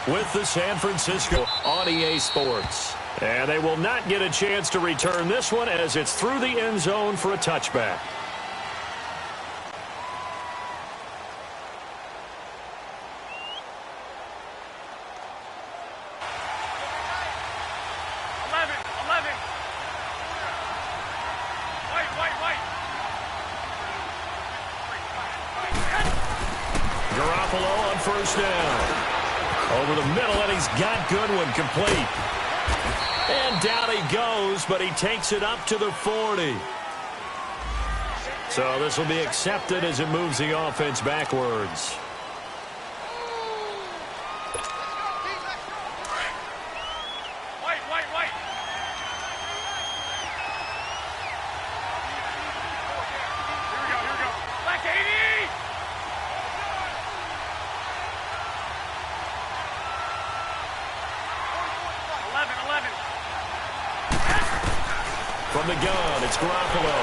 with the San Francisco on EA Sports. And they will not get a chance to return this one as it's through the end zone for a touchback. First down. Over the middle, and he's got Goodwin complete. And down he goes, but he takes it up to the 40. So this will be accepted as it moves the offense backwards. From the gun, it's Garoppolo.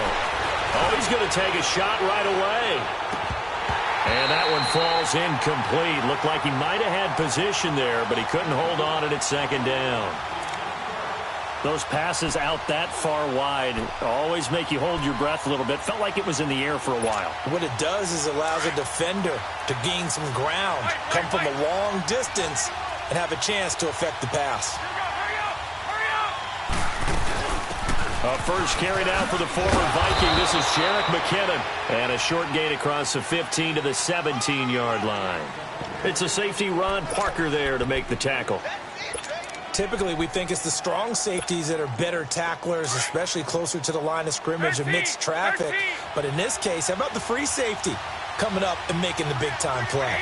Oh, he's going to take a shot right away. And that one falls incomplete. Looked like he might have had position there, but he couldn't hold on at second down. Those passes out that far wide always make you hold your breath a little bit. Felt like it was in the air for a while. What it does is allows a defender to gain some ground, come from a long distance, and have a chance to affect the pass. A first carry down for the former Viking. This is Jerick McKinnon. And a short gain across the 15 to the 17-yard line. It's a safety, Ron Parker, there to make the tackle. Typically, we think it's the strong safeties that are better tacklers, especially closer to the line of scrimmage amidst traffic. But in this case, how about the free safety coming up and making the big-time play?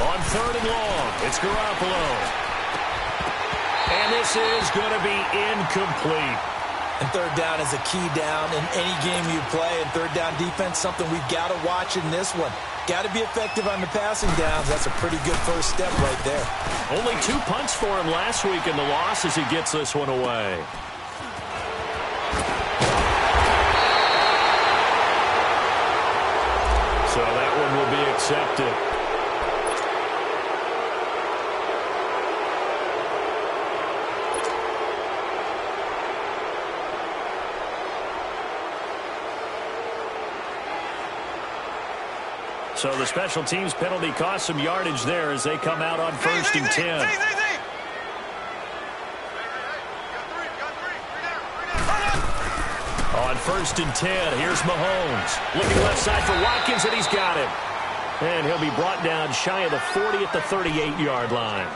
On third and long, it's Garoppolo. And this is going to be incomplete. And third down is a key down in any game you play. And third down defense, something we've got to watch in this one. Got to be effective on the passing downs. That's a pretty good first step right there. Only 2 punts for him last week in the loss as he gets this one away. So that one will be accepted. So the special teams penalty cost some yardage there as they come out on first and 10. On first and 10, here's Mahomes. Looking left side for Watkins, and he's got him. And he'll be brought down shy of the 40 at the 38-yard line.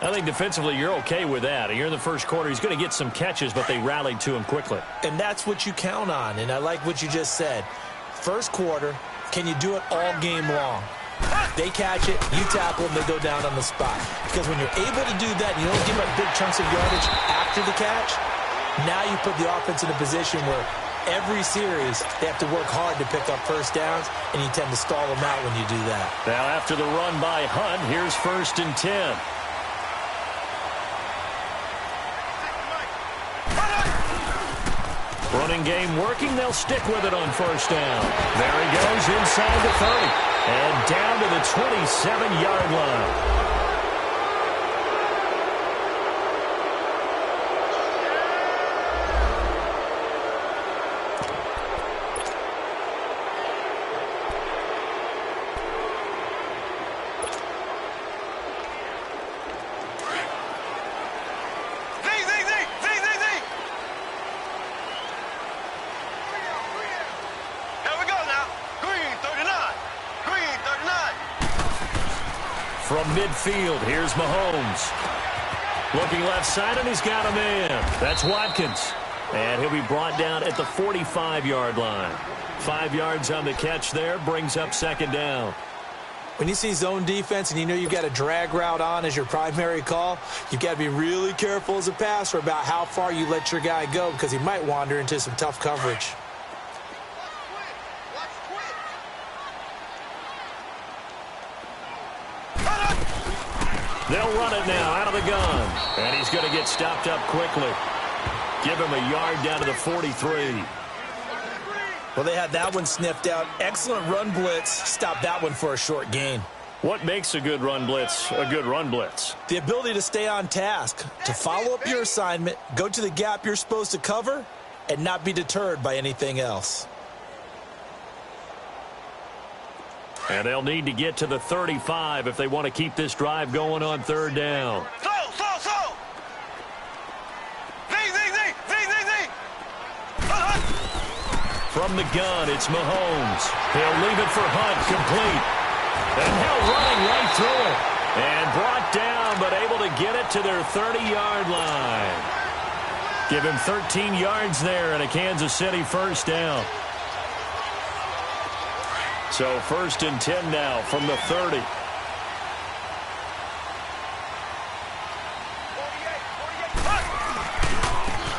I think defensively you're okay with that. Here in the first quarter, he's going to get some catches, but they rallied to him quickly. And that's what you count on, and I like what you just said. First quarter, can you do it all game long? They catch it, you tackle them, they go down on the spot. Because when you're able to do that, you don't give up big chunks of yardage after the catch, now you put the offense in a position where every series they have to work hard to pick up first downs, and you tend to stall them out when you do that. Now after the run by Hunt, here's first and 10. Running game working. They'll stick with it on first down. There he goes inside the 30. And down to the 27-yard line. From midfield, here's Mahomes. Looking left side, and he's got a man. That's Watkins. And he'll be brought down at the 45-yard line. 5 yards on the catch there, brings up second down. When you see zone defense and you know you've got a drag route on as your primary call, you've got to be really careful as a passer about how far you let your guy go because he might wander into some tough coverage. They'll run it now out of the gun. And he's going to get stopped up quickly. Give him a yard down to the 43. Well, they had that one sniffed out. Excellent run blitz. Stopped that one for a short gain. What makes a good run blitz a good run blitz? The ability to stay on task, to follow up your assignment, go to the gap you're supposed to cover, and not be deterred by anything else. And they'll need to get to the 35 if they want to keep this drive going on third down. From the gun, it's Mahomes. He'll leave it for Hunt, complete. And he'll running right through it. And brought down, but able to get it to their 30-yard line. Give him 13 yards there and a Kansas City first down. So first and 10 now from the 30.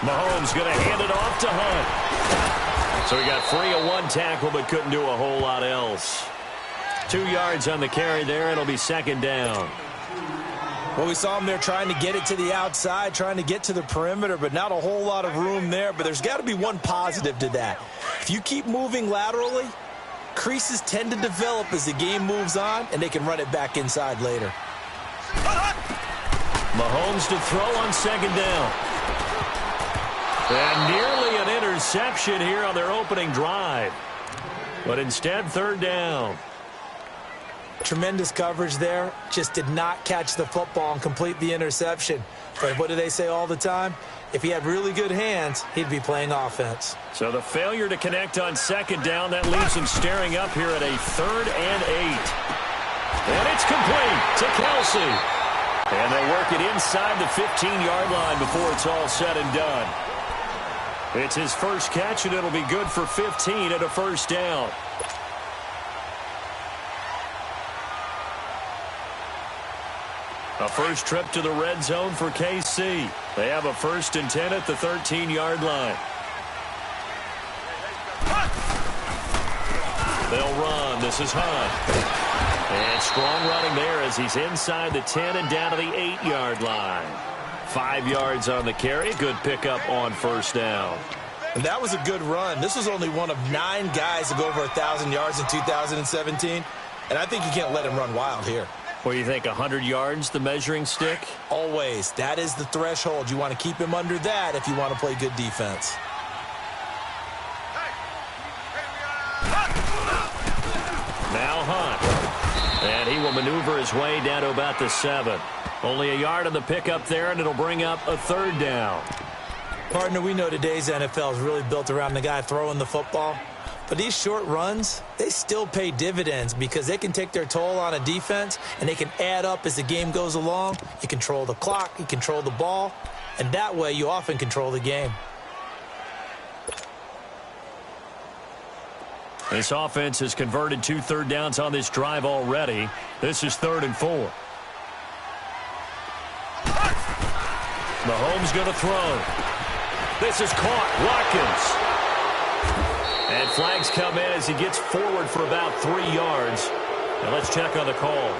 Mahomes going to hand it off to Hunt. So he got free of one tackle but couldn't do a whole lot else. 2 yards on the carry there. It'll be second down. Well, we saw him there trying to get it to the outside, trying to get to the perimeter, but not a whole lot of room there. But there's got to be one positive to that. If you keep moving laterally, creases tend to develop as the game moves on, and they can run it back inside later. Mahomes to throw on second down. And nearly an interception here on their opening drive. But instead, third down. Tremendous coverage there. Just did not catch the football and complete the interception. But what do they say all the time? If he had really good hands, he'd be playing offense. So the failure to connect on second down, that leaves him staring up here at a 3rd and 8. And it's complete to Kelsey. And they'll work it inside the 15-yard line before it's all said and done. It's his first catch, and it'll be good for 15 at a first down. A first trip to the red zone for KC. They have a 1st and 10 at the 13-yard line. They'll run. This is Hunt. And strong running there as he's inside the 10 and down to the 8-yard line. 5 yards on the carry. Good pickup on first down. And that was a good run. This was only one of 9 guys to go over 1,000 yards in 2017. And I think you can't let him run wild here. What do you think, 100 yards, the measuring stick? Always. That is the threshold. You want to keep him under that if you want to play good defense. Now Hunt. And he will maneuver his way down to about the 7. Only a yard on the pickup there, and it'll bring up a 3rd down. Partner, we know today's NFL is really built around the guy throwing the football. But these short runs, they still pay dividends because they can take their toll on a defense, and they can add up as the game goes along. You control the clock, you control the ball, and that way you often control the game. This offense has converted 2 third downs on this drive already. This is 3rd and 4. Mahomes going to throw. This is caught. Watkins. And flags come in as he gets forward for about 3 yards. Now let's check on the call.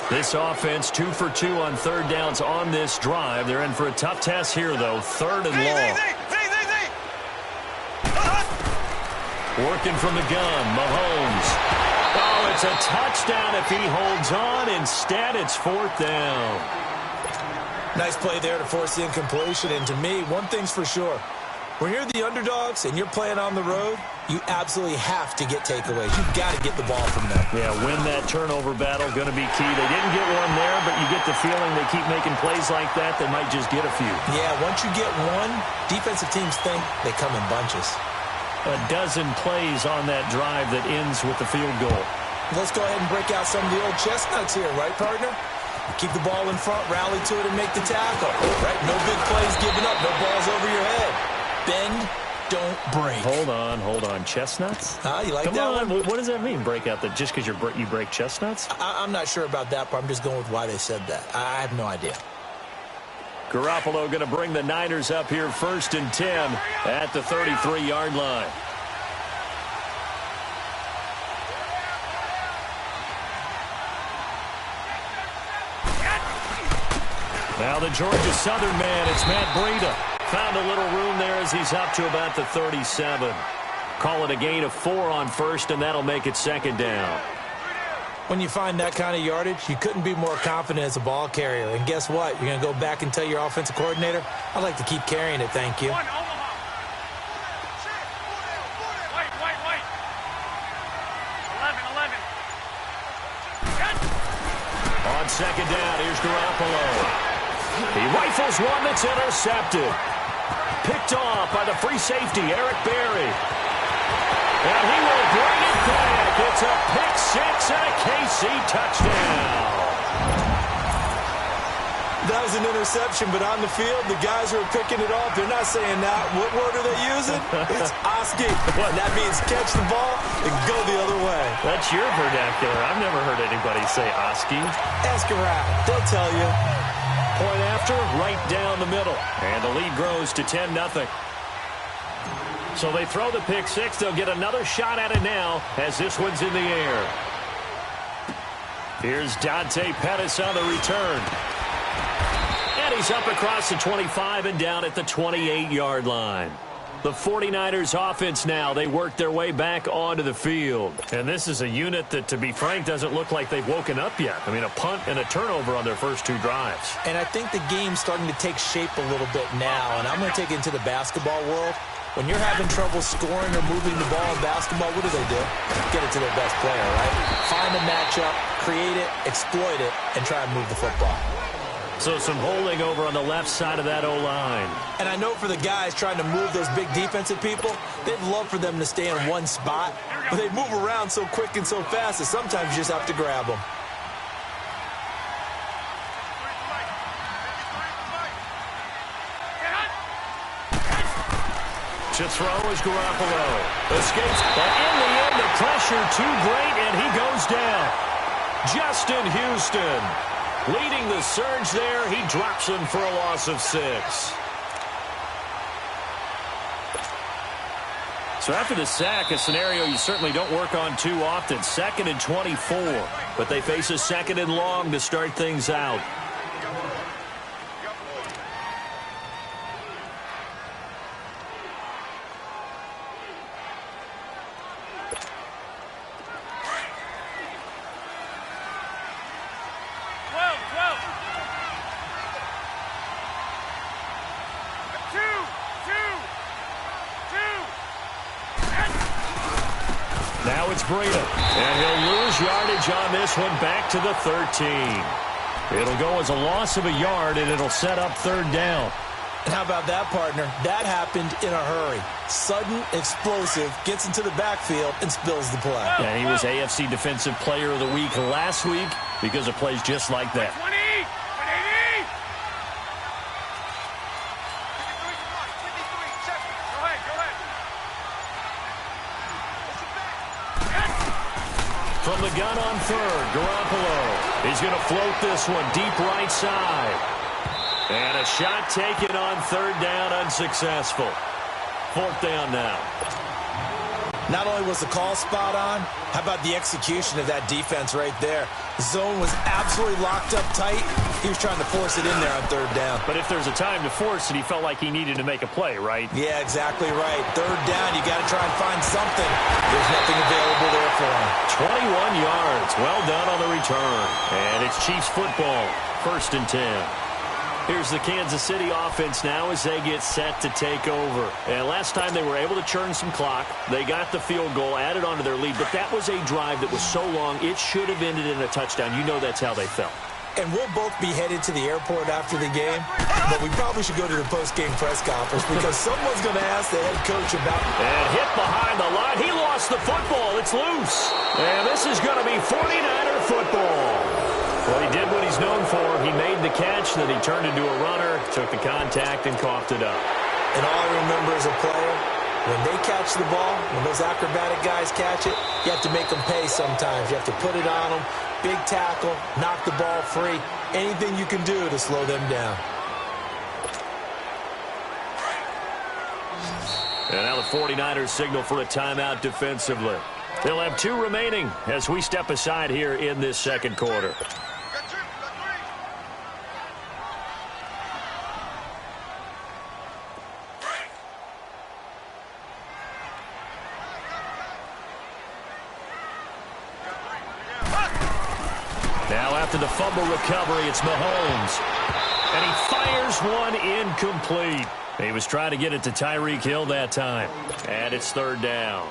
This offense 2 for 2 on third downs on this drive. They're in for a tough test here, though. 3rd and long. Working from the gun, Mahomes. Oh, it's a touchdown if he holds on. Instead, it's 4th down. Nice play there to force the incompletion. And to me, one thing's for sure. When you're the underdogs and you're playing on the road, you absolutely have to get takeaways. You've got to get the ball from them. Yeah, win that turnover battle, going to be key. They didn't get one there, but you get the feeling they keep making plays like that, they might just get a few. Yeah, once you get one, defensive teams think they come in bunches. A dozen plays on that drive that ends with the field goal. Let's go ahead and break out some of the old chestnuts here, right, partner? Keep the ball in front, rally to it, and make the tackle. Right? No big plays given up, no balls over your head. Bend, don't break. Hold on. Chestnuts? You like Come that on. one? What does that mean, break out? Just because you break chestnuts? I'm not sure about that part. I'm just going with why they said that. I have no idea. Garoppolo going to bring the Niners up here 1st and 10 at the 33-yard line. Now the Georgia Southern man, it's Matt Breida. Found a little room there as he's up to about the 37. Call it a gain of 4 on first, and that'll make it second down. When you find that kind of yardage, you couldn't be more confident as a ball carrier. And guess what? You're going to go back and tell your offensive coordinator, I'd like to keep carrying it, thank you. On second down, here's Garoppolo. He rifles one that's intercepted. Picked off by the free safety, Eric Berry. And he will bring it back. It's a pick six and a KC touchdown. That was an interception, but on the field, the guys who are picking it off, they're not saying that. What word are they using? It's Oski. That means catch the ball and go the other way. That's your vernacular. I've never heard anybody say Oski. Ask around. They'll tell you. Point after, right down the middle. And the lead grows to 10-0. So they throw the pick six. They'll get another shot at it now as this one's in the air. Here's Dante Pettis on the return. And he's up across the 25 and down at the 28-yard line. The 49ers offense now, they work their way back onto the field. And this is a unit that, to be frank, doesn't look like they've woken up yet. I mean, a punt and a turnover on their first 2 drives. And I think the game's starting to take shape a little bit now. And I'm going to take it into the basketball world. When you're having trouble scoring or moving the ball in basketball, what do? Get it to their best player, right? Find a matchup, create it, exploit it, and try and move the football. So some holding over on the left side of that O-line. And I know for the guys trying to move those big defensive people, they'd love for them to stay in one spot, but they move around so quick and so fast that sometimes you just have to grab them. To throw is Garoppolo. Escapes, but in the end, the pressure too great, and he goes down. Justin Houston leading the surge there. He drops him for a loss of 6. So after the sack, a scenario you certainly don't work on too often. 2nd and 24, but they face a 2nd and long to start things out. Now it's Breida, and he'll lose yardage on this one back to the 13. It'll go as a loss of a yard, and it'll set up 3rd down. And how about that, partner? That happened in a hurry. Sudden, explosive, gets into the backfield, and spills the play. And he was AFC Defensive Player of the Week last week because of plays just like that. From the gun on 3rd, Garoppolo. He's going to float this one deep right side. And a shot taken on 3rd down, unsuccessful. 4th down now. Not only was the call spot on, how about the execution of that defense right there? The zone was absolutely locked up tight. He was trying to force it in there on 3rd down. But if there's a time to force it, he felt like he needed to make a play, right? Yeah, exactly right. 3rd down, you got to try and find something. There's nothing available there for him. 21 yards. Well done on the return. And it's Chiefs football. 1st and 10. Here's the Kansas City offense now as they get set to take over. And last time they were able to churn some clock. They got the field goal, added onto their lead. But that was a drive that was so long, it should have ended in a touchdown. You know that's how they felt. And we'll both be headed to the airport after the game. But we probably should go to the post-game press conference because someone's going to ask the head coach about... And hit behind the line. He lost the football. It's loose. And this is going to be 49er football. Well, he did what he's known for. He made the catch, then he turned into a runner, took the contact, and coughed it up. And all I remember as a player, when they catch the ball, when those acrobatic guys catch it, you have to make them pay sometimes. You have to put it on them, big tackle, knock the ball free, anything you can do to slow them down. And now the 49ers signal for a timeout defensively. They'll have 2 remaining as we step aside here in this 2nd quarter. Now after the fumble recovery, it's Mahomes. And he fires one incomplete. He was trying to get it to Tyreek Hill that time. And it's third down.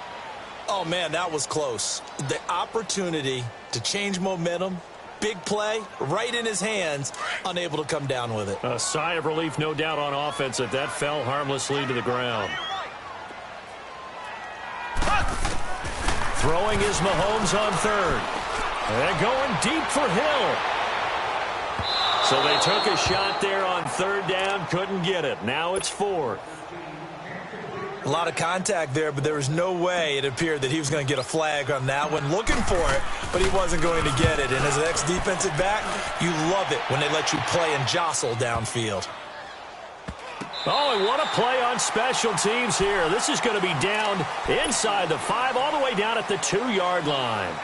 Oh, man, that was close. The opportunity to change momentum, big play, right in his hands, unable to come down with it. A sigh of relief, no doubt, on offense that fell harmlessly to the ground. Throwing is Mahomes on third. They're going deep for Hill. So they took a shot there on third down, couldn't get it. Now it's fourth. A lot of contact there, but there was no way it appeared that he was going to get a flag on that one. Looking for it, but he wasn't going to get it. And as an ex-defensive back, you love it when they let you play and jostle downfield. Oh, and what a play on special teams here. This is going to be down inside the 5, all the way down at the 2-yard line.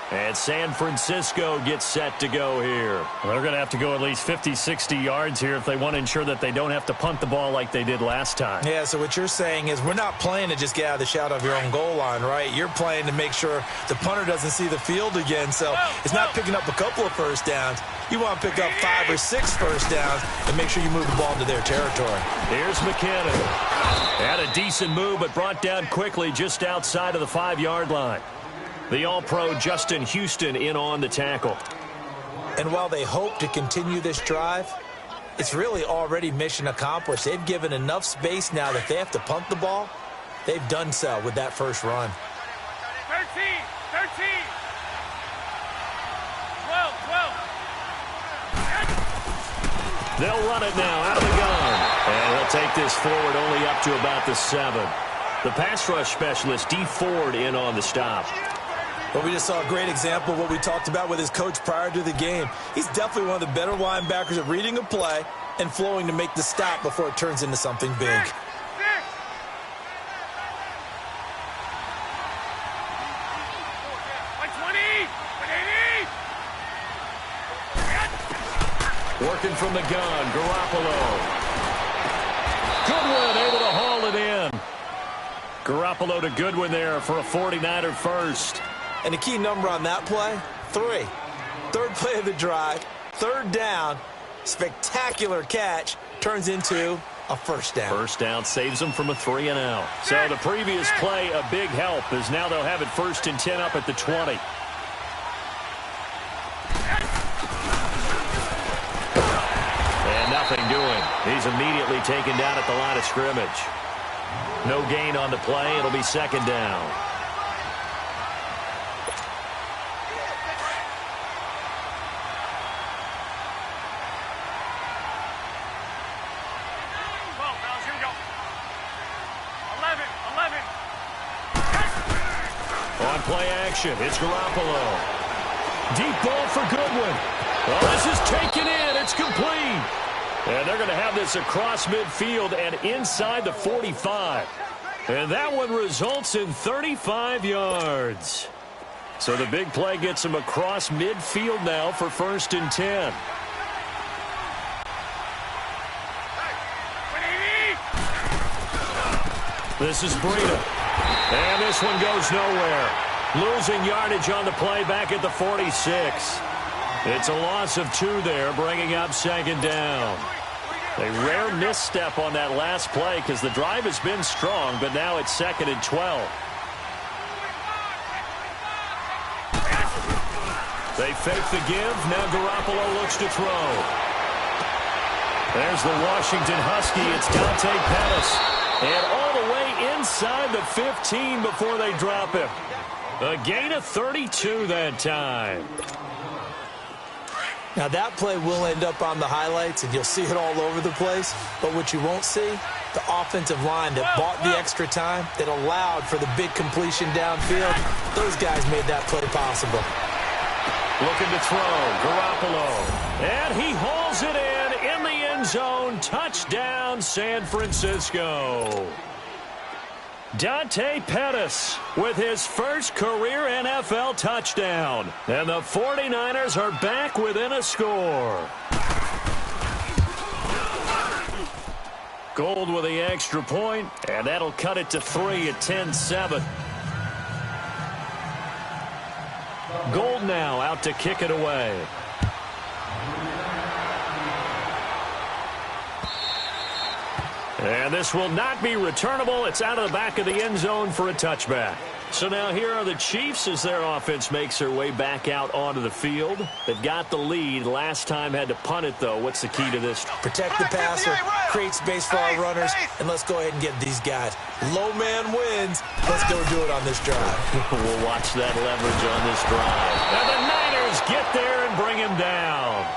And San Francisco gets set to go here. Well, they're going to have to go at least 50, 60 yards here if they want to ensure that they don't have to punt the ball like they did last time. Yeah, so what you're saying is we're not playing to just get out of the shadow of your own goal line, right? You're playing to make sure the punter doesn't see the field again. So it's not picking up a couple of first downs. You want to pick up 5 or 6 first downs and make sure you move the ball into their territory. Here's McKinnon. Had a decent move, but brought down quickly just outside of the 5-yard line. The All-Pro Justin Houston in on the tackle. And while they hope to continue this drive, it's really already mission accomplished. They've given enough space now that they have to punt the ball. They've done so with that first run. 13, 13, 12, 12. They'll run it now out of the gun. And he'll take this forward only up to about the 7. The pass rush specialist, D. Ford, in on the stop. Well, we just saw a great example of what we talked about with his coach prior to the game. He's definitely one of the better linebackers at reading a play and flowing to make the stop before it turns into something big. Working from the gun, Garoppolo. Goodwin able to haul it in. Garoppolo to Goodwin there for a 49er first. And the key number on that play, 3. Third play of the drive, third down, spectacular catch, turns into a first down. First down saves them from a 3-and-out. So the previous play, a big help, as now they'll have it 1st and 10 up at the 20. And nothing doing. He's immediately taken down at the line of scrimmage. No gain on the play. It'll be 2nd down. On play action, it's Garoppolo. Deep ball for Goodwin. Oh, this is taken in. It's complete. And they're going to have this across midfield and inside the 45. And that one results in 35 yards. So the big play gets them across midfield now for 1st and 10. This is Breida. And this one goes nowhere. Losing yardage on the play back at the 46. It's a loss of 2 there, bringing up 2nd down. A rare misstep on that last play because the drive has been strong, but now it's 2nd and 12. They fake the give. Now Garoppolo looks to throw. There's the Washington Husky. It's Dante Pettis. And all the way inside the 15 before they drop him. A gain of 32 that time. Now, that play will end up on the highlights, and you'll see it all over the place. But what you won't see, the offensive line that bought the extra time, that allowed for the big completion downfield, those guys made that play possible. Looking to throw, Garoppolo. And he hauls it in the end zone. Touchdown, San Francisco. Dante Pettis with his first career NFL touchdown. And the 49ers are back within a score. Gold with the extra point, and that'll cut it to 3 at 10-7. Gold now out to kick it away. And this will not be returnable. It's out of the back of the end zone for a touchback. So now here are the Chiefs as their offense makes their way back out onto the field. They've got the lead. Last time had to punt it, though. What's the key to this? Protect the passer, create space for our runners, and let's go ahead and get these guys. Low man wins. Let's go do it on this drive. We'll watch that leverage on this drive. And the Niners get there and bring him down.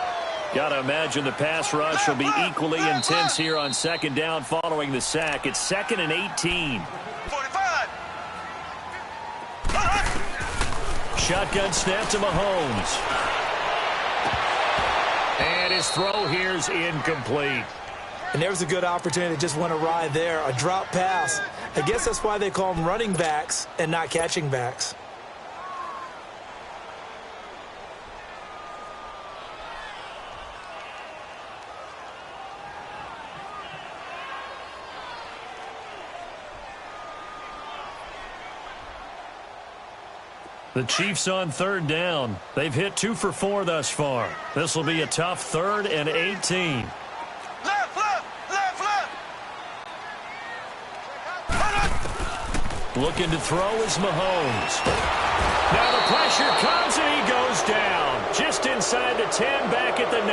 Got to imagine the pass rush will be equally intense here on second down following the sack. It's 2nd and 18. Shotgun snap to Mahomes. And his throw here's incomplete. And there was a good opportunity to just went awry there. A drop pass. I guess that's why they call them running backs and not catching backs. The Chiefs on third down. They've hit 2 for 4 thus far. This will be a tough 3rd and 18. Looking to throw is Mahomes. Now the pressure comes and he goes down. Just inside the 10, back at the 9.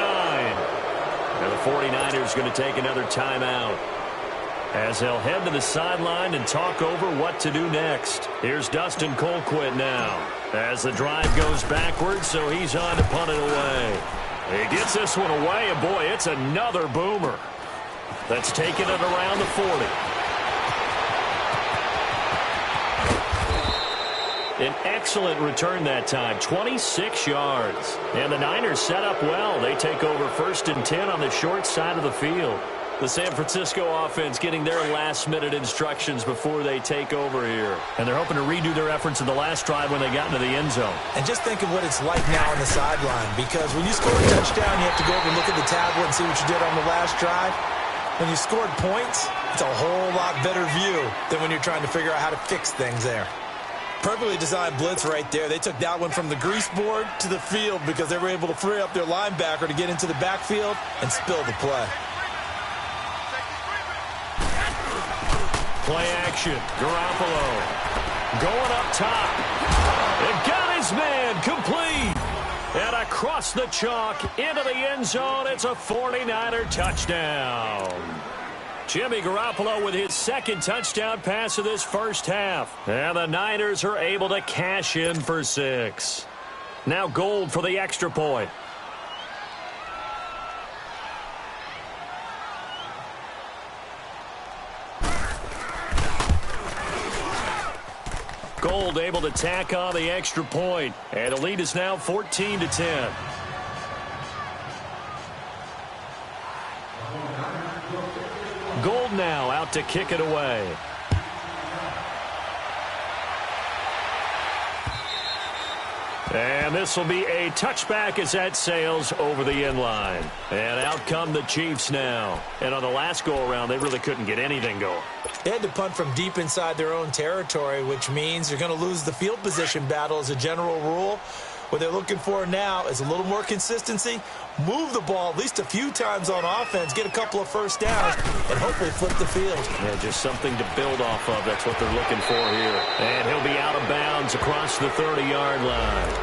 Now the 49ers going to take another timeout, as they'll head to the sideline and talk over what to do next. Here's Dustin Colquitt now, as the drive goes backwards, so he's on to punt it away. He gets this one away, and boy, it's another boomer. That's taken it around the 40. An excellent return that time, 26 yards. And the Niners set up well. They take over 1st and 10 on the short side of the field. The San Francisco offense getting their last-minute instructions before they take over here. And they're hoping to redo their efforts in the last drive when they got into the end zone. And just think of what it's like now on the sideline, because when you score a touchdown, you have to go over and look at the tablet and see what you did on the last drive. When you scored points, it's a whole lot better view than when you're trying to figure out how to fix things there. Perfectly designed blitz right there. They took that one from the grease board to the field because they were able to free up their linebacker to get into the backfield and spill the play. Play action. Garoppolo going up top. And got his man complete. And across the chalk into the end zone. It's a 49er touchdown. Jimmy Garoppolo with his 2nd touchdown pass of this first half. And the Niners are able to cash in for 6. Now Gold for the extra point. Gold able to tack on the extra point. And the lead is now 14-10. Gold now out to kick it away. And this will be a touchback as that sails over the end line. And out come the Chiefs now. And on the last go-around, they really couldn't get anything going. They had to punt from deep inside their own territory, which means you're going to lose the field position battle as a general rule. What they're looking for now is a little more consistency, move the ball at least a few times on offense, get a couple of first downs, and hopefully flip the field. Yeah, just something to build off of. That's what they're looking for here. And he'll be out of bounds across the 30-yard line.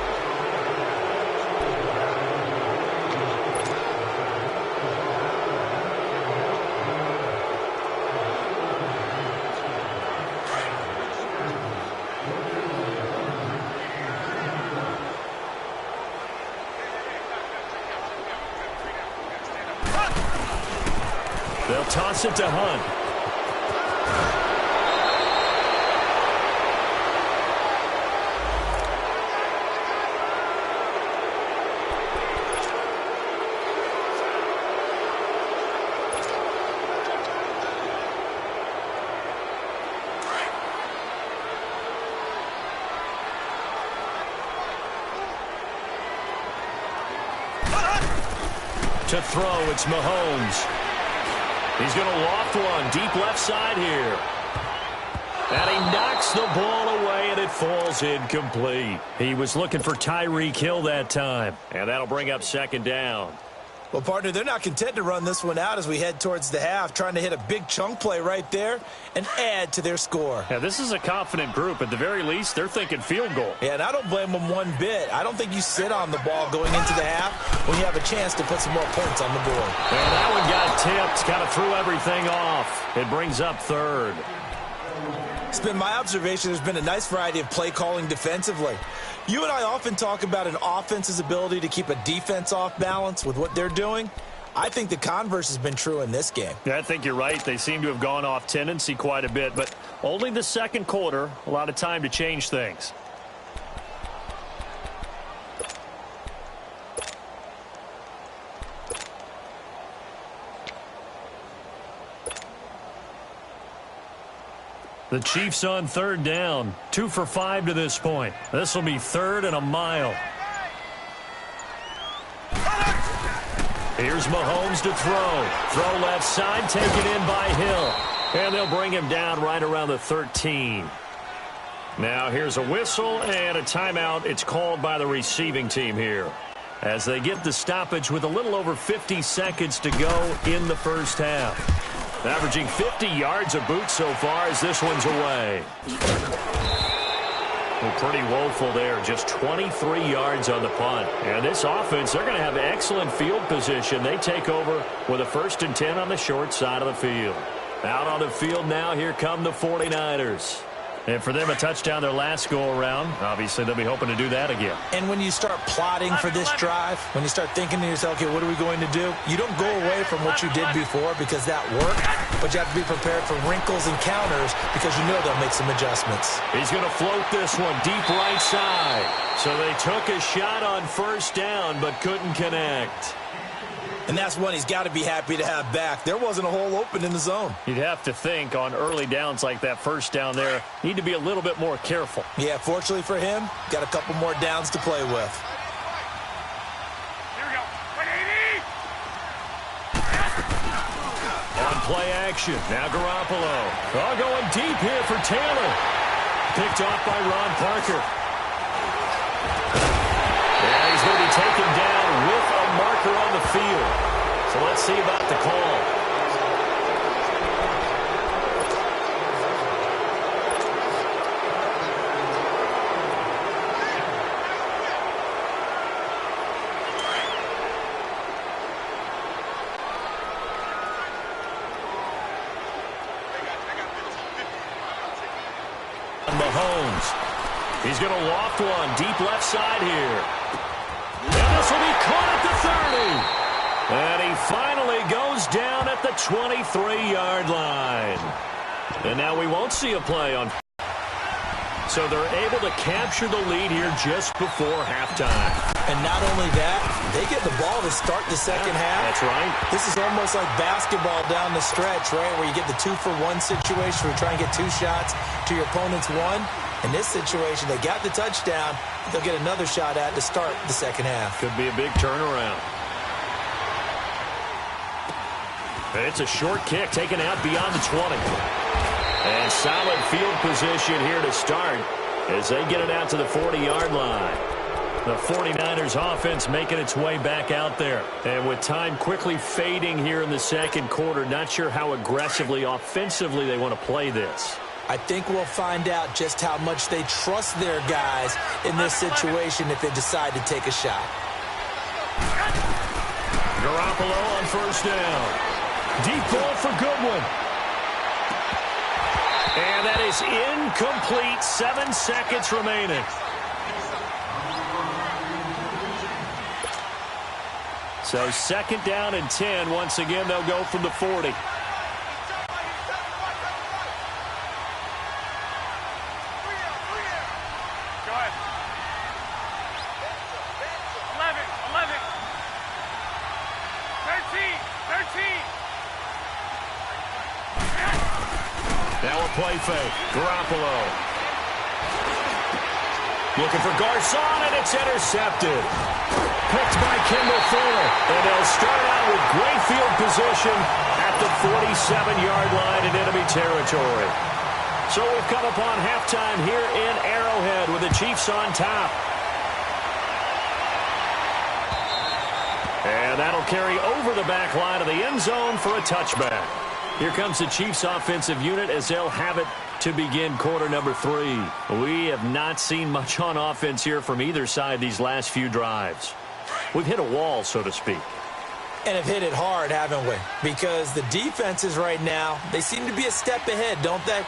They'll toss it to Hunt. To throw, it's Mahomes. He's going to loft one deep left side here. And he knocks the ball away, and it falls incomplete. He was looking for Tyreek Hill that time. And that'll bring up second down. Well, partner, they're not content to run this one out as we head towards the half, trying to hit a big chunk play right there and add to their score. Yeah, this is a confident group. At the very least, they're thinking field goal. Yeah, and I don't blame them one bit. I don't think you sit on the ball going into the half when you have a chance to put some more points on the board. And that one got tipped, kind of threw everything off. It brings up third. It's been my observation there's been a nice variety of play calling defensively. You and I often talk about an offense's ability to keep a defense off balance with what they're doing. I think the converse has been true in this game. Yeah, I think you're right. They seem to have gone off tendency quite a bit, but only the second quarter, a lot of time to change things. The Chiefs on third down. 2 for 5 to this point. This will be third and a mile. Here's Mahomes to throw. Throw left side, taken in by Hill. And they'll bring him down right around the 13. Now here's a whistle and a timeout. It's called by the receiving team here, as they get the stoppage with a little over 50 seconds to go in the first half. Averaging 50 yards a boot so far as this one's away. Well, pretty woeful there. Just 23 yards on the punt. And this offense, they're going to have excellent field position. They take over with a 1st and 10 on the short side of the field. Out on the field now, here come the 49ers. And for them, a touchdown their last go-around. Obviously, they'll be hoping to do that again. And when you start plotting for this drive, when you start thinking to yourself, okay, what are we going to do? You don't go away from what you did before because that worked, but you have to be prepared for wrinkles and counters because you know they'll make some adjustments. He's going to float this one deep right side. So they took a shot on first down but couldn't connect. And that's one he's got to be happy to have back. There wasn't a hole open in the zone. You'd have to think on early downs like that first down there, need to be a little bit more careful. Yeah, fortunately for him, got a couple more downs to play with. Here we go. 180. On play action, now Garoppolo. Oh, going deep here for Taylor. Picked off by Ron Parker. And he's going to be taken down with a marker on the field. So let's see about the call. Mahomes. He's going to loft one deep left side here. And this will be caught at the 30. And he finally goes down at the 23-yard line. And now we won't see a play on. So they're able to capture the lead here just before halftime. And not only that, they get the ball to start the second half. That's right. This is almost like basketball down the stretch, right, where you get the 2-for-1 situation where you try and get 2 shots to your opponent's 1. In this situation, they got the touchdown. They'll get another shot at to start the second half. Could be a big turnaround. And it's a short kick taken out beyond the 20. And solid field position here to start as they get it out to the 40-yard line. The 49ers offense making its way back out there. And with time quickly fading here in the second quarter, not sure how aggressively, offensively they want to play this. I think we'll find out just how much they trust their guys in this situation if they decide to take a shot. Garoppolo on first down. Deep ball for Goodwin. And that is incomplete. 7 seconds remaining. So second down and 10. Once again, they'll go from the 40. Now a play fake. Garoppolo. Looking for Garcon, and it's intercepted. Picked by Kendall Fuller. And they'll start out with great field position at the 47-yard line in enemy territory. So we've come upon halftime here in Arrowhead with the Chiefs on top. And that'll carry over the back line of the end zone for a touchback. Here comes the Chiefs offensive unit as they'll have it to begin quarter number 3. We have not seen much on offense here from either side these last few drives. We've hit a wall, so to speak. And have hit it hard, haven't we? Because the defenses right now, they seem to be a step ahead, don't they?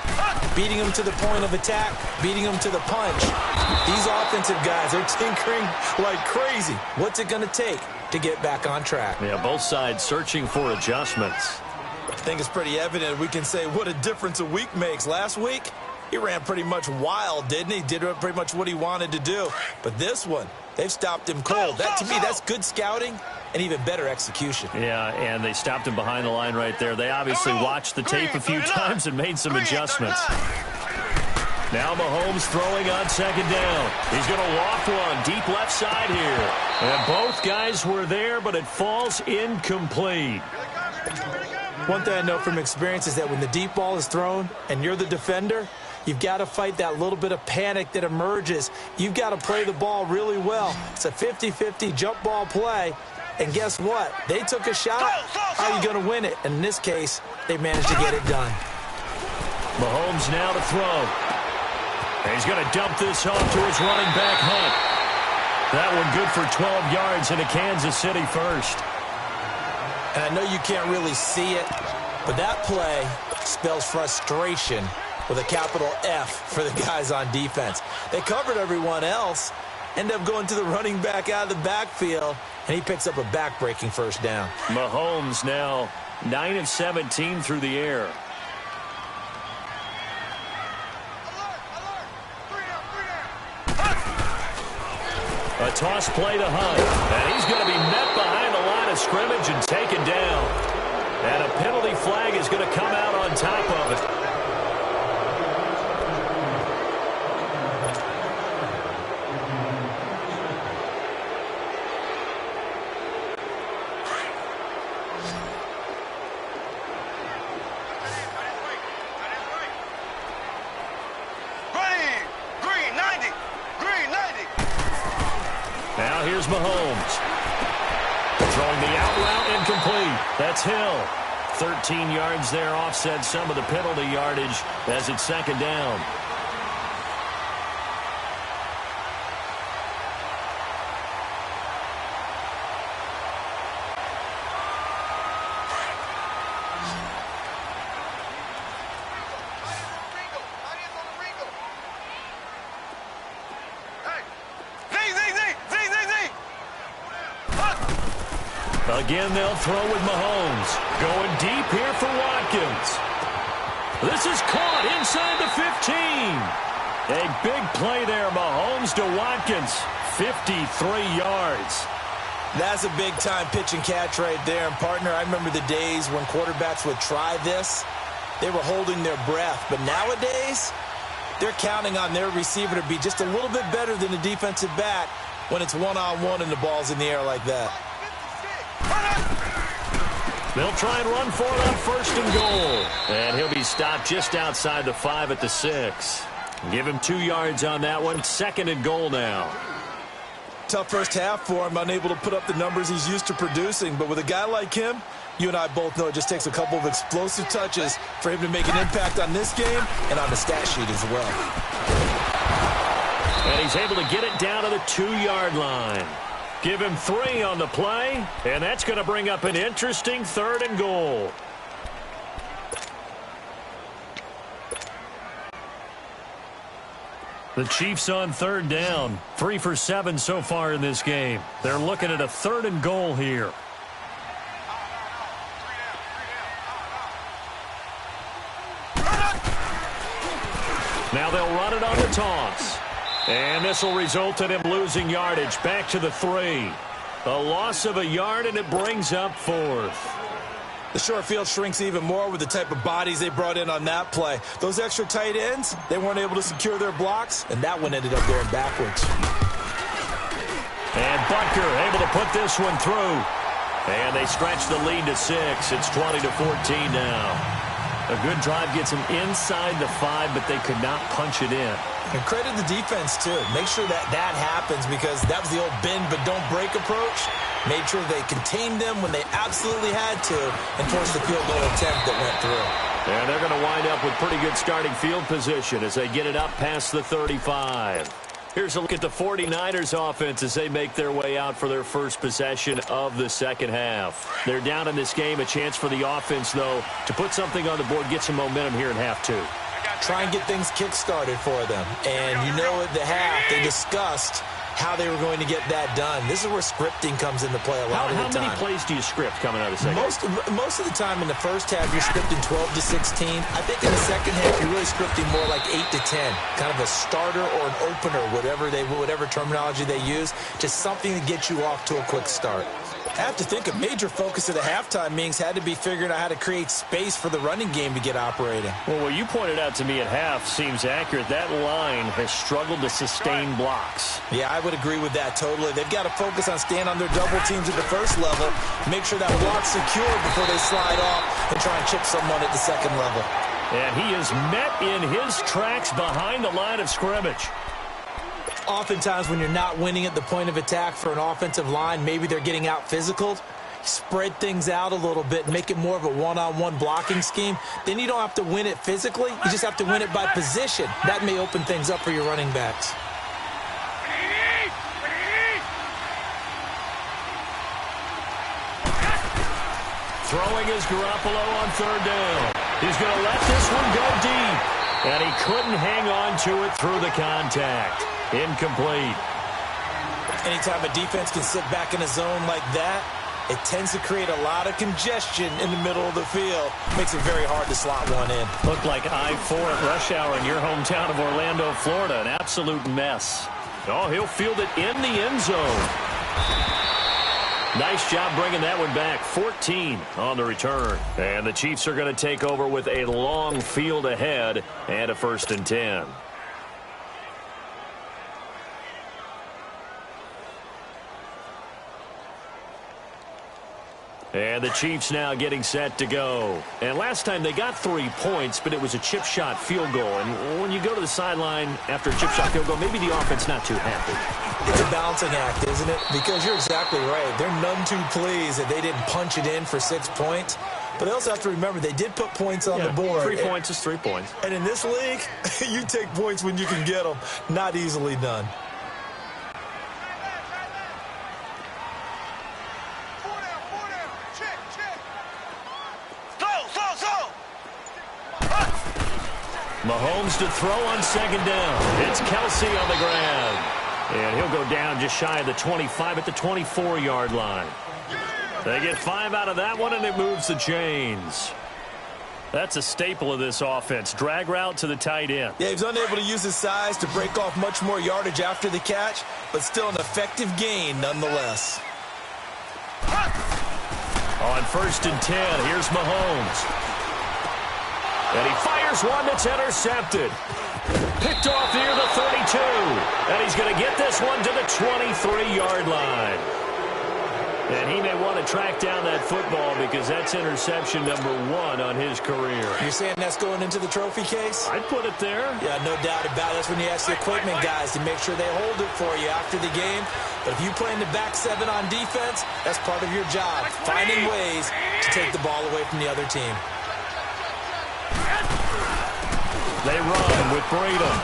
Beating them to the point of attack, beating them to the punch. These offensive guys are tinkering like crazy. What's it going to take to get back on track? Yeah, both sides searching for adjustments. I think it's pretty evident we can say what a difference a week makes. Last week, he ran pretty much wild, didn't he? Did pretty much what he wanted to do. But this one, they've stopped him cold. That, to me, that's good scouting and even better execution. Yeah, and they stopped him behind the line right there. They obviously watched the tape a few times and made some adjustments. Now Mahomes throwing on second down. He's going to loft one deep left side here. And both guys were there, but it falls incomplete. One thing I know from experience is that when the deep ball is thrown and you're the defender, you've got to fight that little bit of panic that emerges. You've got to play the ball really well. It's a 50-50 jump ball play. And guess what? They took a shot. How are you going to win it? And in this case, they managed to get it done. Mahomes now to throw. And he's going to dump this off to his running back, Hunt. That one good for 12 yards into Kansas City first. And I know you can't really see it, but that play spells frustration with a capital F for the guys on defense. They covered everyone else, end up going to the running back out of the backfield, and he picks up a back-breaking first down. Mahomes now 9 of 17 through the air. A toss play to Hunt, and he's going to be met behind the line of scrimmage and taken down. And a penalty flag is going to come out on top of it. Now here's Mahomes. Throwing the out route incomplete. That's Hill. 13 yards there, offset some of the penalty yardage as it's second down. Again, they'll throw with Mahomes. Going deep here for Watkins. This is caught inside the 15. A big play there, Mahomes to Watkins. 53 yards. That's a big-time pitch and catch right there. And, partner, I remember the days when quarterbacks would try this. They were holding their breath. But nowadays, they're counting on their receiver to be just a little bit better than the defensive back when it's one-on-one and the ball's in the air like that. They'll try and run for it on first and goal. And he'll be stopped just outside the 5 at the 6. Give him 2 yards on that one. Second and goal now. Tough first half for him, unable to put up the numbers he's used to producing. But with a guy like him, you and I both know it just takes a couple of explosive touches for him to make an impact on this game and on the stat sheet as well. And he's able to get it down to the 2-yard line. Give him 3 on the play, and that's going to bring up an interesting third and goal. The Chiefs on third down. 3 for 7 so far in this game. They're looking at a third and goal here. Now they'll run it on the toss. And this will result in him losing yardage back to the 3. A loss of a yard, and it brings up 4th. The short field shrinks even more with the type of bodies they brought in on that play. Those extra tight ends, they weren't able to secure their blocks, and that one ended up going backwards. And Butker able to put this one through. And they stretch the lead to 6. It's 20-14 now. A good drive gets them inside the 5, but they could not punch it in. And credit the defense, too. Make sure that happens, because that was the old bend but don't break approach. Made sure they contained them when they absolutely had to and forced the field goal attempt that went through. And they're going to wind up with pretty good starting field position as they get it up past the 35. Here's a look at the 49ers offense as they make their way out for their first possession of the second half. They're down in this game. A chance for the offense, though, to put something on the board, get some momentum here in half 2. Try and get things kick-started for them. And you know at the half, they discussed how they were going to get that done. This is where scripting comes into play a lot of the time. How many plays do you script coming out of the second half? Most of the time in the first half, you're scripting 12 to 16. I think in the second half, you're really scripting more like 8 to 10. Kind of a starter or an opener, whatever terminology they use. Just something to get you off to a quick start. I have to think a major focus of the halftime meetings had to be figuring out how to create space for the running game to get operating. Well, what you pointed out to me at half seems accurate. That line has struggled to sustain blocks. Yeah, I would agree with that totally. They've got to focus on staying on their double teams at the first level, make sure that block's secure before they slide off and try and chip someone at the second level. And he is met in his tracks behind the line of scrimmage. Oftentimes when you're not winning at the point of attack for an offensive line, maybe they're getting out physical, spread things out a little bit, make it more of a one-on-one blocking scheme. Then you don't have to win it physically. You just have to win it by position. That may open things up for your running backs. Throwing is Garoppolo on third down. He's going to let this one go deep. And he couldn't hang on to it through the contact. Incomplete. Anytime a defense can sit back in a zone like that, it tends to create a lot of congestion in the middle of the field. Makes it very hard to slot one in. Looked like I-4 at rush hour in your hometown of Orlando, Florida. An absolute mess. Oh, he'll field it in the end zone. Nice job bringing that one back. 14 on the return. And the Chiefs are going to take over with a long field ahead and a 1st and 10. And the Chiefs now getting set to go. And last time they got 3 points, but it was a chip shot field goal. And when you go to the sideline after a chip shot field goal, maybe the offense not too happy. It's a balancing act, isn't it? Because you're exactly right. They're none too pleased that they didn't punch it in for 6 points. But they also have to remember they did put points on the board. 3 points is 3 points. And in this league, you take points when you can get them. Not easily done. Mahomes to throw on second down. It's Kelsey on the grab. And he'll go down just shy of the 25 at the 24-yard line. They get 5 out of that one, and it moves the chains. That's a staple of this offense. Drag route to the tight end. Yeah, he's unable to use his size to break off much more yardage after the catch, but still an effective gain nonetheless. On 1st and 10, here's Mahomes. And he fires one that's intercepted. Picked off near the 32. And he's going to get this one to the 23-yard line. And he may want to track down that football because that's interception number 1 on his career. You're saying that's going into the trophy case? I'd put it there. Yeah, no doubt about it. That's when you ask the equipment guys to make sure they hold it for you after the game. But if you play in the back 7 on defense, that's part of your job, finding ways to take the ball away from the other team. They run with Braden.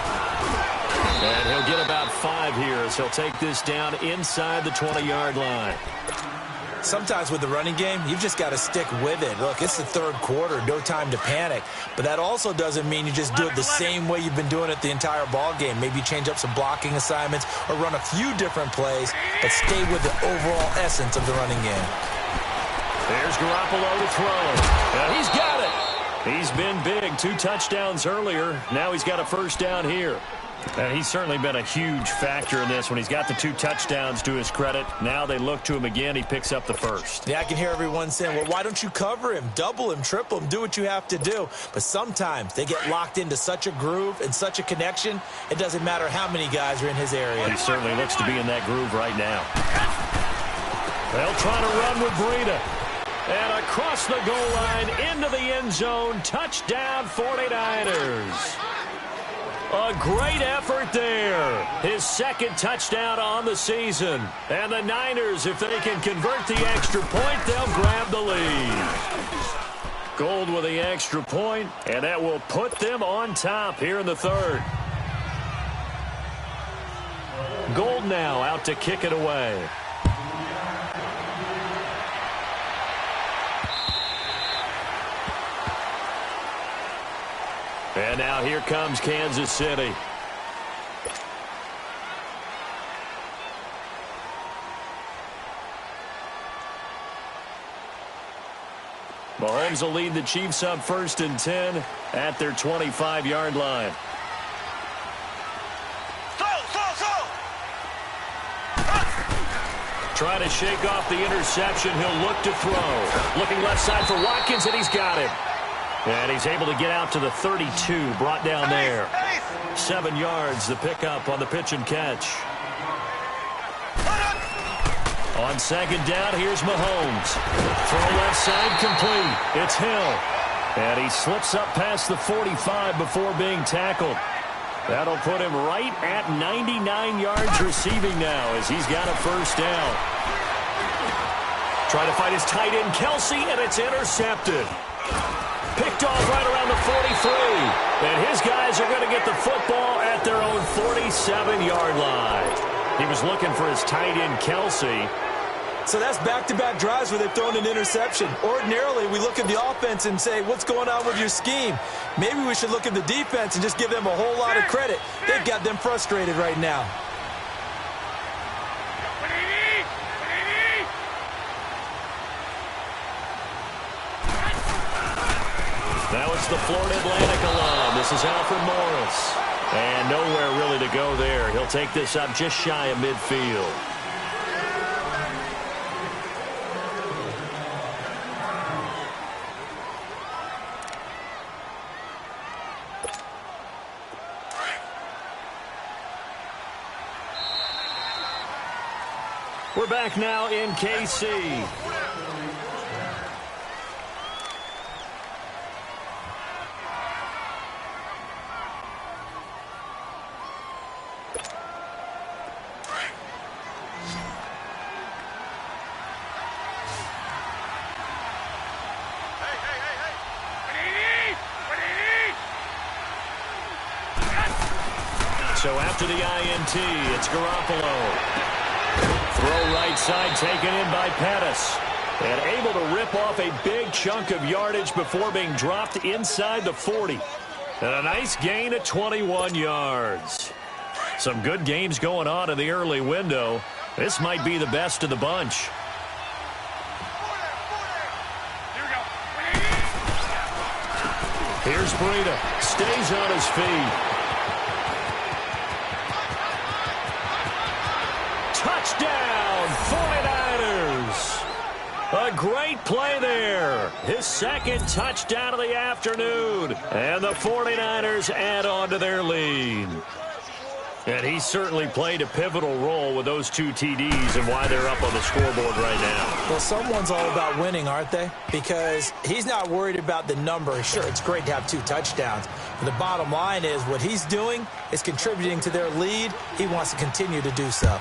And he'll get about 5 here as he'll take this down inside the 20-yard line. Sometimes with the running game, you've just got to stick with it. Look, it's the 3rd quarter, no time to panic. But that also doesn't mean you just do it the same way you've been doing it the entire ball game. Maybe change up some blocking assignments or run a few different plays, but stay with the overall essence of the running game. There's Garoppolo to throw. And he's got it. He's been big. 2 touchdowns earlier. Now he's got a 1st down here. And he's certainly been a huge factor in this when he's got the 2 touchdowns to his credit. Now they look to him again. He picks up the 1st. Yeah, I can hear everyone saying, well, why don't you cover him, double him, triple him, do what you have to do. But sometimes they get locked into such a groove and such a connection, it doesn't matter how many guys are in his area. He certainly looks to be in that groove right now. They'll try to run with Breida. And across the goal line into the end zone. Touchdown 49ers. A great effort there. His second touchdown on the season. And the Niners, if they can convert the extra point, they'll grab the lead. Gold with the extra point, and that will put them on top here in the third. Gold now out to kick it away. And now here comes Kansas City. Mahomes will lead the Chiefs up 1st and 10 at their 25-yard line. Trying to shake off the interception. He'll look to throw. Looking left side for Watkins, and he's got him. And he's able to get out to the 32, brought down there. 7 yards, the pickup on the pitch and catch. On second down, here's Mahomes. Throw left side, complete. It's Hill. And he slips up past the 45 before being tackled. That'll put him right at 99 yards receiving now as he's got a first down. Trying to find his tight end, Kelsey, and it's intercepted. Picked off right around the 43. And his guys are going to get the football at their own 47-yard line. He was looking for his tight end, Kelsey. So that's back-to-back drives where they've thrown an interception. Ordinarily, we look at the offense and say, what's going on with your scheme? Maybe we should look at the defense and just give them a whole lot of credit. They've got them frustrated right now. Now it's the Florida Atlantic alum. This is Alfred Morris. And nowhere really to go there. He'll take this up just shy of midfield. We're back now in KC. So after the INT, it's Garoppolo. Throw right side taken in by Pettis. And able to rip off a big chunk of yardage before being dropped inside the 40. And a nice gain of 21 yards. Some good games going on in the early window. This might be the best of the bunch. Here's Breida. Stays on his feet. Touchdown, 49ers. A great play there. His second touchdown of the afternoon. And the 49ers add on to their lead. And he certainly played a pivotal role with those 2 TDs and why they're up on the scoreboard right now. Well, someone's all about winning, aren't they? Because he's not worried about the number. Sure, it's great to have 2 touchdowns. But the bottom line is what he's doing is contributing to their lead. He wants to continue to do so.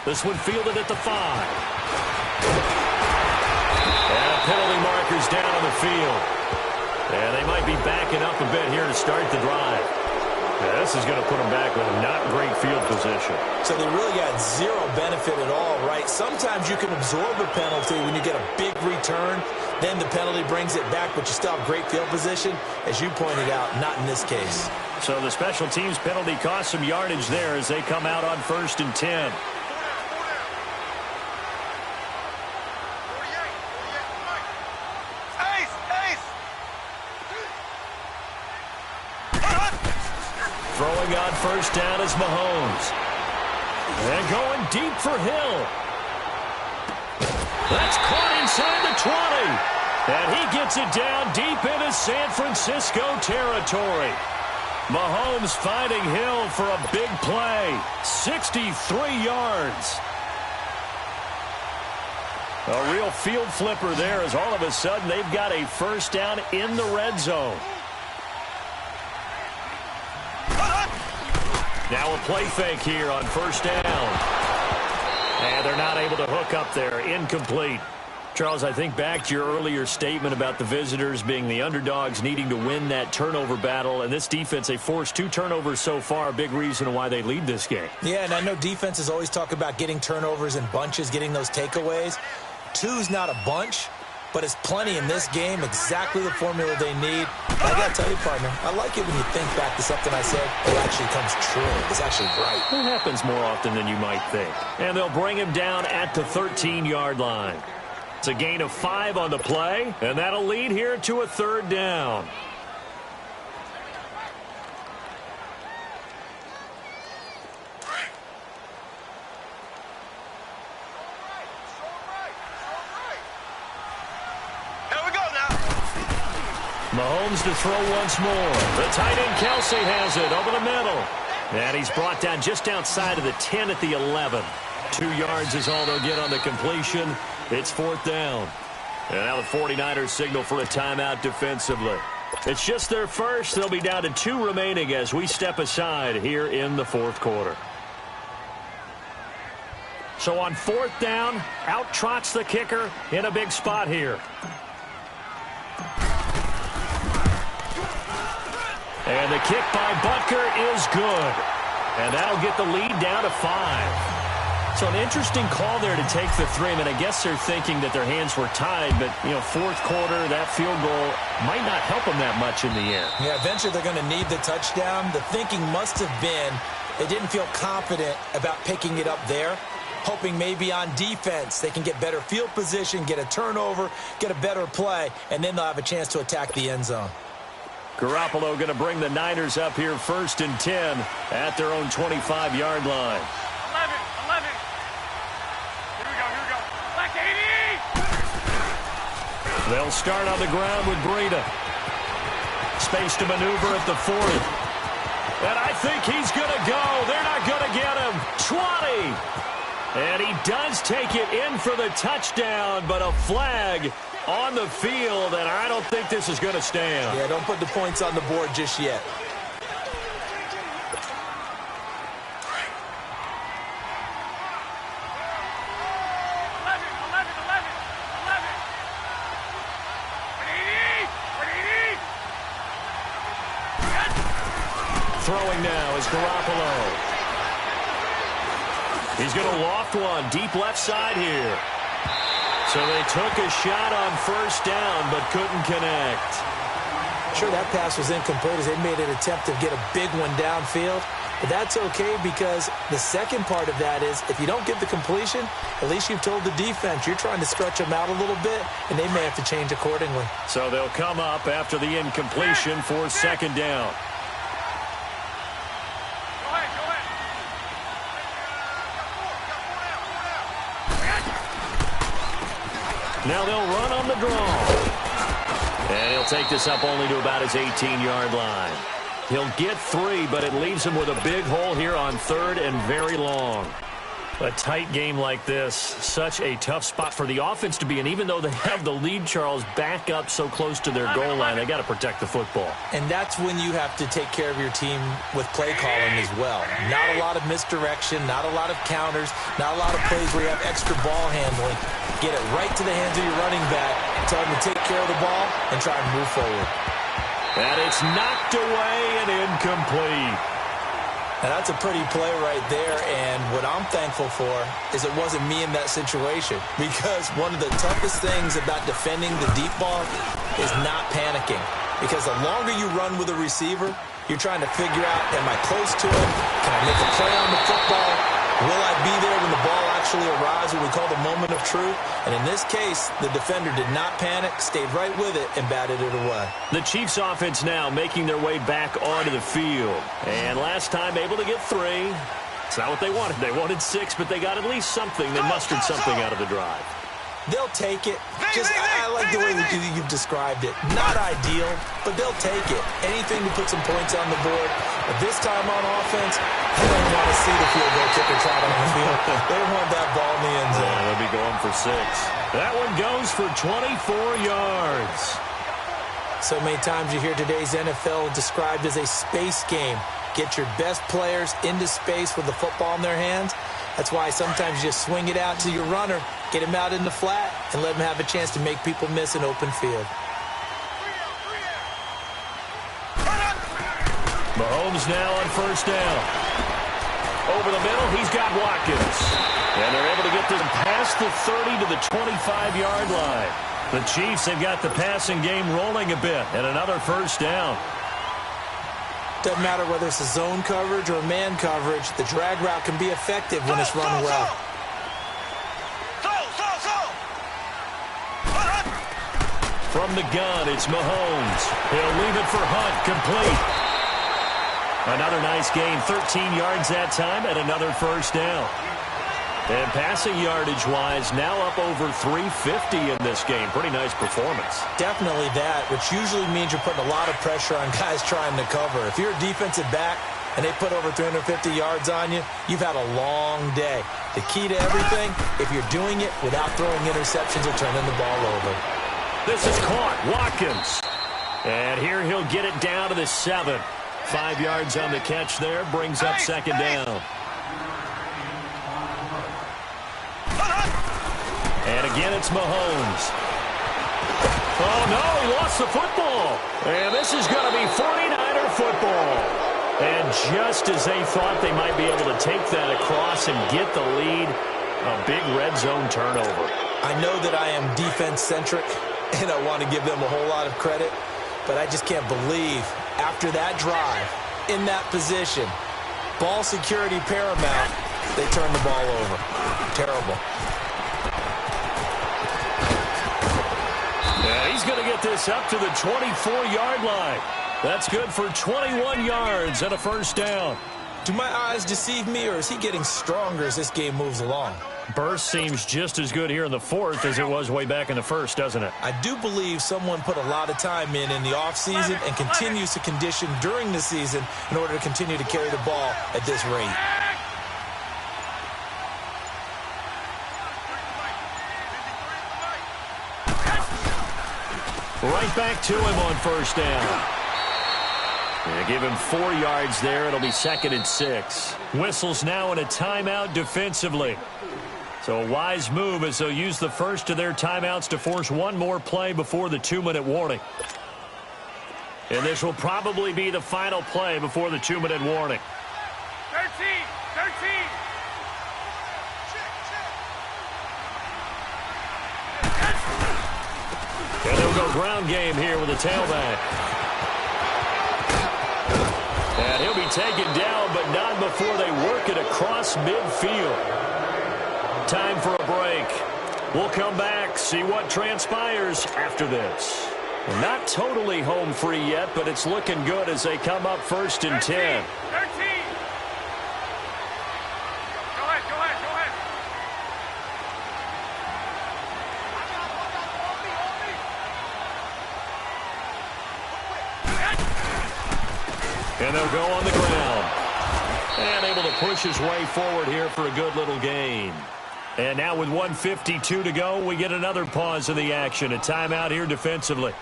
This one fielded at the 5. And penalty markers down on the field. And they might be backing up a bit here to start the drive. Yeah, this is going to put them back with a not great field position. So they really got zero benefit at all, right? Sometimes you can absorb a penalty when you get a big return. Then the penalty brings it back, but you still have great field position. As you pointed out, not in this case. So the special teams penalty cost some yardage there as they come out on 1st and 10. Throwing on first down is Mahomes. And going deep for Hill. That's caught inside the 20. And he gets it down deep into San Francisco territory. Mahomes finding Hill for a big play. 63 yards. A real field flipper there as all of a sudden they've got a first down in the red zone. Now a play fake here on first down. And they're not able to hook up there. Incomplete. Charles, I think back to your earlier statement about the visitors being the underdogs needing to win that turnover battle. And this defense, they forced 2 turnovers so far, a big reason why they lead this game. Yeah, and I know defenses always talk about getting turnovers in bunches, getting those takeaways. 2's not a bunch, but it's plenty in this game, exactly the formula they need. I got to tell you, partner, I like it when you think back to something I said, it actually comes true. It's actually right. It happens more often than you might think. And they'll bring him down at the 13-yard line. It's a gain of 5 on the play, and that'll lead here to a third down. Mahomes to throw once more. The tight end Kelsey has it over the middle. And he's brought down just outside of the 10 at the 11. 2 yards is all they'll get on the completion. It's 4th down. And now the 49ers signal for a timeout defensively. It's just their first. They'll be down to 2 remaining as we step aside here in the 4th quarter. So on 4th down, out trots the kicker in a big spot here. And the kick by Butker is good. And that'll get the lead down to 5. So an interesting call there to take the 3. I mean, I guess they're thinking that their hands were tied, but, you know, 4th quarter, that field goal might not help them that much in the end. Yeah, eventually they're going to need the touchdown. The thinking must have been they didn't feel confident about picking it up there, hoping maybe on defense they can get better field position, get a turnover, get a better play, and then they'll have a chance to attack the end zone. Garoppolo going to bring the Niners up here 1st and 10 at their own 25-yard line. 11. Here we go. Black 80! They'll start on the ground with Breida. Space to maneuver at the 40. And I think he's going to go. They're not going to get him. 20. And he does take it in for the touchdown, but a flag on the field, and I don't think this is going to stand. Yeah, don't put the points on the board just yet. Throwing now is Garoppolo. He's going to loft one deep left side here. So they took a shot on 1st down but couldn't connect. Sure, that pass was incomplete as they made an attempt to get a big one downfield. But that's okay because the second part of that is if you don't get the completion, at least you've told the defense you're trying to stretch them out a little bit, and they may have to change accordingly. So they'll come up after the incompletion for 2nd down. Now they'll run on the draw. And he'll take this up only to about his 18-yard line. He'll get 3, but it leaves him with a big hole here on 3rd and very long. A tight game like this, such a tough spot for the offense to be in. Even though they have the lead, Charles, back up so close to their goal line, they got to protect the football. And that's when you have to take care of your team with play calling as well. Not a lot of misdirection, not a lot of counters, not a lot of plays where you have extra ball handling. Get it right to the hands of your running back, tell him to take care of the ball, and try and move forward. And it's knocked away and incomplete. Now, that's a pretty play right there, and what I'm thankful for is it wasn't me in that situation, because one of the toughest things about defending the deep ball is not panicking, because the longer you run with a receiver, you're trying to figure out, am I close to him? Can I make a play on the football? Will I be there when the ball actually arrives, what we call the moment of truth? And in this case, the defender did not panic, stayed right with it, and batted it away. The Chiefs offense now making their way back onto the field. And last time able to get 3. It's not what they wanted. They wanted 6, but they got at least something. They mustered something out of the drive. They'll take it. I like the way you've described it. Not ideal, but they'll take it. Anything to put some points on the board. But this time on offense, they don't want to see the field goal kicker trot on the field. They want that ball in the end zone. Yeah, they'll be going for 6. That one goes for 24 yards. So many times you hear today's NFL described as a space game. Get your best players into space with the football in their hands. That's why sometimes you just swing it out to your runner, get him out in the flat, and let him have a chance to make people miss an open field. Mahomes now on first down. Over the middle, he's got Watkins. And they're able to get this past the 30 to the 25-yard line. The Chiefs have got the passing game rolling a bit, and another first down. Doesn't matter whether it's a zone coverage or man coverage, the drag route can be effective when it's run well. From the gun, it's Mahomes. He'll leave it for Hunt, complete. Another nice gain, 13 yards that time, and another first down. And passing yardage-wise, now up over 350 in this game. Pretty nice performance. Definitely that, which usually means you're putting a lot of pressure on guys trying to cover. If you're a defensive back and they put over 350 yards on you, you've had a long day. The key to everything, if you're doing it without throwing interceptions or turning the ball over. This is caught. Watkins. And here he'll get it down to the 7. 5 yards on the catch there, brings up second down. And again, it's Mahomes. Oh, no, he lost the football. And this is going to be 49er football. And just as they thought they might be able to take that across and get the lead, a big red zone turnover. I know that I am defense-centric, and I want to give them a whole lot of credit, but I just can't believe after that drive, in that position, ball security paramount, they turn the ball over. Terrible. Yeah, he's going to get this up to the 24-yard line. That's good for 21 yards and a first down. Do my eyes deceive me, or is he getting stronger as this game moves along? Burst seems just as good here in the fourth as it was way back in the first, doesn't it? I do believe someone put a lot of time in the offseason and continues to condition during the season in order to continue to carry the ball at this rate. Right back to him on first down. Yeah, give him 4 yards there. It'll be 2nd and 6. Whistles now in a timeout defensively. So a wise move as they'll use the first of their timeouts to force one more play before the 2-minute warning. And this will probably be the final play before the 2-minute warning. 13. And they'll go ground game here with a tailback. And he'll be taken down, but not before they work it across midfield. Time for a break. We'll come back, see what transpires after this. Not totally home free yet, but it's looking good as they come up 1st and 10. 13. Go ahead. And they'll go on the ground. And able to push his way forward here for a good little gain. And now with 1:52 to go, we get another pause in the action. A timeout here defensively.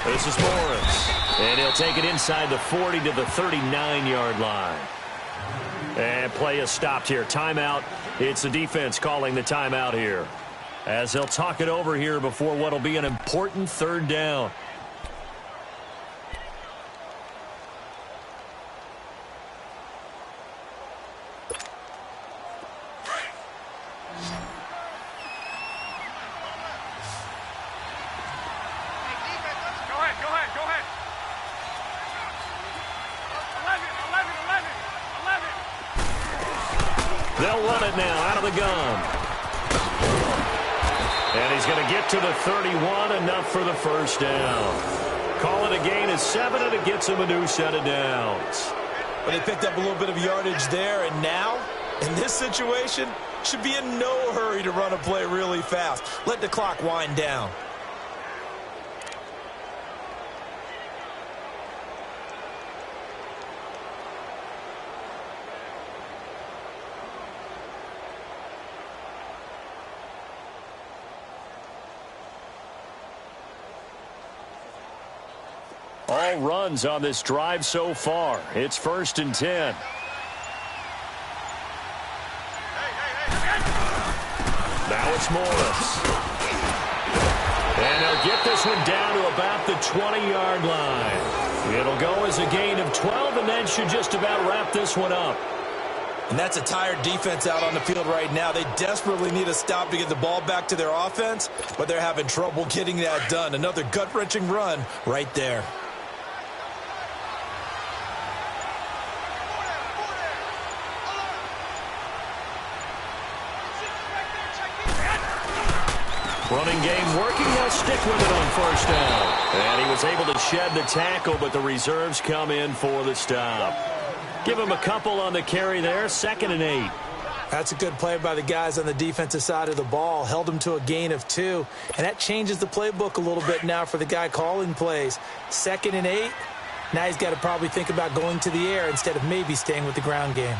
This is Morris. And he'll take it inside the 40 to the 39-yard line. And play is stopped here. Timeout. It's the defense calling the timeout here, as they'll talk it over here before what will be an important 3rd down. Go ahead. 11. They'll run it now out of the gun. And he's going to get to the 31, enough for the first down. Call it a gain of 7, and it gets him a new set of downs. But they picked up a little bit of yardage there, and now, in this situation, should be in no hurry to run a play really fast. Let the clock wind down. All runs on this drive so far. It's 1st and 10. Now it's Morris. And they'll get this one down to about the 20-yard line. It'll go as a gain of 12, and that should just about wrap this one up. And that's a tired defense out on the field right now. They desperately need a stop to get the ball back to their offense, but they're having trouble getting that done. Another gut-wrenching run right there. Running game working. They'll stick with it on 1st down. And he was able to shed the tackle, but the reserves come in for the stop. Give him a couple on the carry there. 2nd and 8. That's a good play by the guys on the defensive side of the ball. Held him to a gain of 2. And that changes the playbook a little bit now for the guy calling plays. 2nd and 8. Now he's got to probably think about going to the air instead of maybe staying with the ground game.